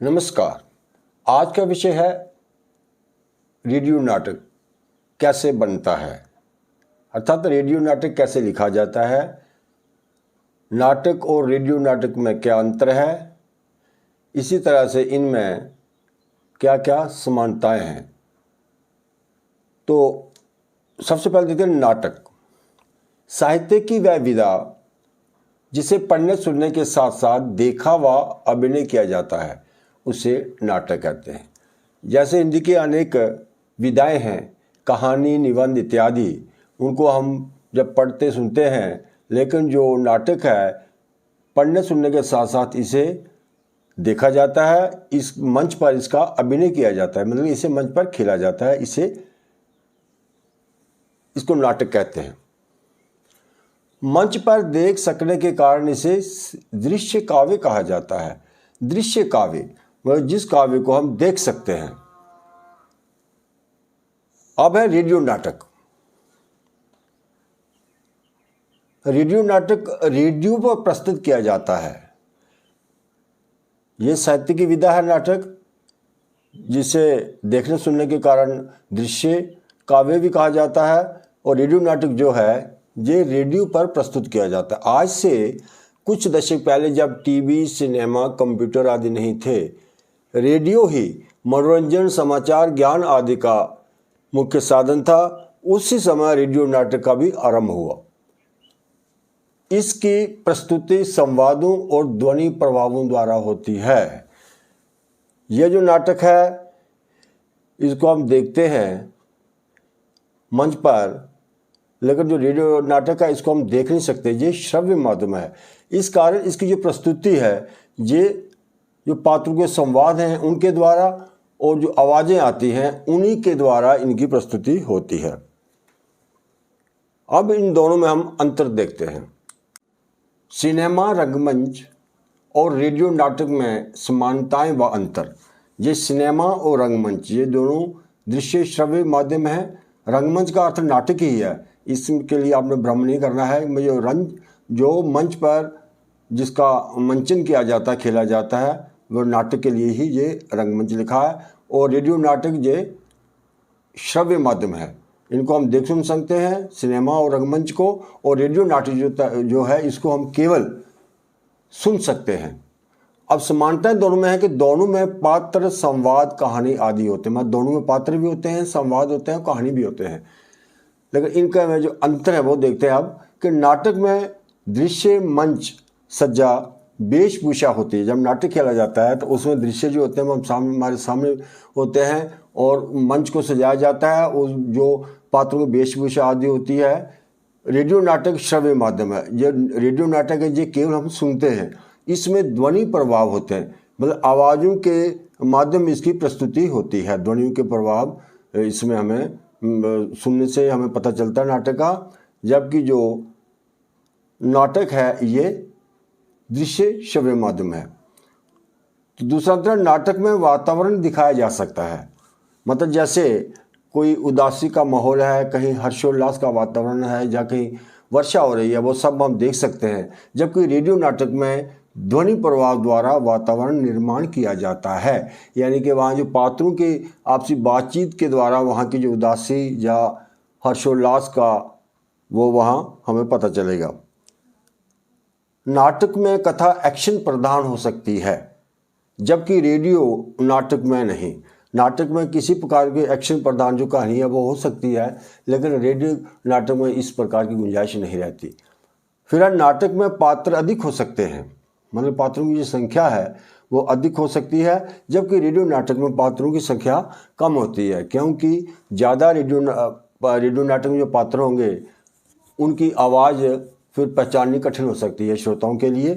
नमस्कार। आज का विषय है रेडियो नाटक कैसे बनता है, अर्थात रेडियो नाटक कैसे लिखा जाता है, नाटक और रेडियो नाटक में क्या अंतर है, इसी तरह से इनमें क्या क्या समानताएं हैं। तो सबसे पहले देखते हैं नाटक। साहित्य की वह विधा जिसे पढ़ने सुनने के साथ साथ देखा व अभिनय किया जाता है उसे नाटक कहते हैं। जैसे हिंदी की अनेक विधाएं हैं, कहानी, निबंध इत्यादि, उनको हम जब पढ़ते सुनते हैं, लेकिन जो नाटक है पढ़ने सुनने के साथ साथ इसे देखा जाता है, इस मंच पर इसका अभिनय किया जाता है, मतलब इसे मंच पर खेला जाता है, इसको नाटक कहते हैं। मंच पर देख सकने के कारण इसे दृश्य काव्य कहा जाता है। दृश्य काव्य मतलब जिस काव्य को हम देख सकते हैं। अब है रेडियो नाटक। रेडियो नाटक रेडियो पर प्रस्तुत किया जाता है। यह साहित्य की विधा है नाटक, जिसे देखने सुनने के कारण दृश्य काव्य भी कहा जाता है। और रेडियो नाटक जो है ये रेडियो पर प्रस्तुत किया जाता है। आज से कुछ दशक पहले जब टीवी, सिनेमा, कंप्यूटर आदि नहीं थे, रेडियो ही मनोरंजन, समाचार, ज्ञान आदि का मुख्य साधन था। उसी समय रेडियो नाटक का भी आरंभ हुआ। इसकी प्रस्तुति संवादों और ध्वनि प्रभावों द्वारा होती है। यह जो नाटक है इसको हम देखते हैं मंच पर, लेकिन जो रेडियो नाटक है इसको हम देख नहीं सकते, ये श्रव्य माध्यम है। इस कारण इसकी जो प्रस्तुति है ये जो पात्रों के संवाद हैं उनके द्वारा और जो आवाज़ें आती हैं उन्हीं के द्वारा इनकी प्रस्तुति होती है। अब इन दोनों में हम अंतर देखते हैं। सिनेमा, रंगमंच और रेडियो नाटक में समानताएं व अंतर। ये सिनेमा और रंगमंच ये दोनों दृश्य श्रव्य माध्यम है। रंगमंच का अर्थ नाटक ही है, इसके लिए आपने भ्रम नहीं करना है। जो मंच पर जिसका मंचन किया जाता है, खेला जाता है, वो नाटक के लिए ही ये रंगमंच लिखा है। और रेडियो नाटक ये श्रव्य माध्यम है, इनको हम देख सुन सकते हैं, सिनेमा और रंगमंच को। और रेडियो नाटक जो है इसको हम केवल सुन सकते हैं। अब समानता दोनों में है कि दोनों में पात्र, संवाद, कहानी आदि होते हैं। मतलब दोनों में पात्र भी होते हैं, संवाद होते हैं, कहानी भी होते हैं। लेकिन इनका में जो अंतर है वो देखते हैं अब कि नाटक में दृश्य, मंच, सज्जा, वेशभूषा होती है। जब नाटक खेला जाता है तो उसमें दृश्य जो होते हैं वो हमारे सामने होते हैं और मंच को सजाया जाता है और जो पात्रों की वेशभूषा आदि होती है। रेडियो नाटक श्रव्य माध्यम है। ये रेडियो नाटक है ये केवल हम सुनते हैं। इसमें ध्वनि प्रभाव होते हैं, मतलब आवाज़ों के माध्यम इसकी प्रस्तुति होती है। ध्वनियों के प्रभाव इसमें हमें सुनने से हमें पता चलता है नाटक का। जबकि जो नाटक है ये दृश्य श्रव्य माध्यम है। तो दूसरा अंतर, नाटक में वातावरण दिखाया जा सकता है। मतलब जैसे कोई उदासी का माहौल है, कहीं हर्षोल्लास का वातावरण है या कहीं वर्षा हो रही है, वो सब हम देख सकते हैं। जबकि रेडियो नाटक में ध्वनि प्रभाव द्वारा वातावरण निर्माण किया जाता है, यानी कि वहाँ जो पात्रों की आपसी बातचीत के द्वारा वहाँ की जो उदासी या हर्षोल्लास का वो वहाँ हमें पता चलेगा। नाटक में कथा एक्शन प्रधान हो सकती है, जबकि रेडियो नाटक में नहीं। नाटक में किसी प्रकार के एक्शन प्रधान जो कहानी है वो हो सकती है, लेकिन रेडियो नाटक में इस प्रकार की गुंजाइश नहीं रहती। फिर नाटक में पात्र अधिक हो सकते हैं, मतलब पात्रों की जो संख्या है वो अधिक हो सकती है, जबकि रेडियो नाटक में पात्रों की संख्या कम होती है। क्योंकि ज़्यादा रेडियो नाटक में जो पात्र होंगे उनकी आवाज़ फिर पहचाननी कठिन हो सकती है श्रोताओं के लिए।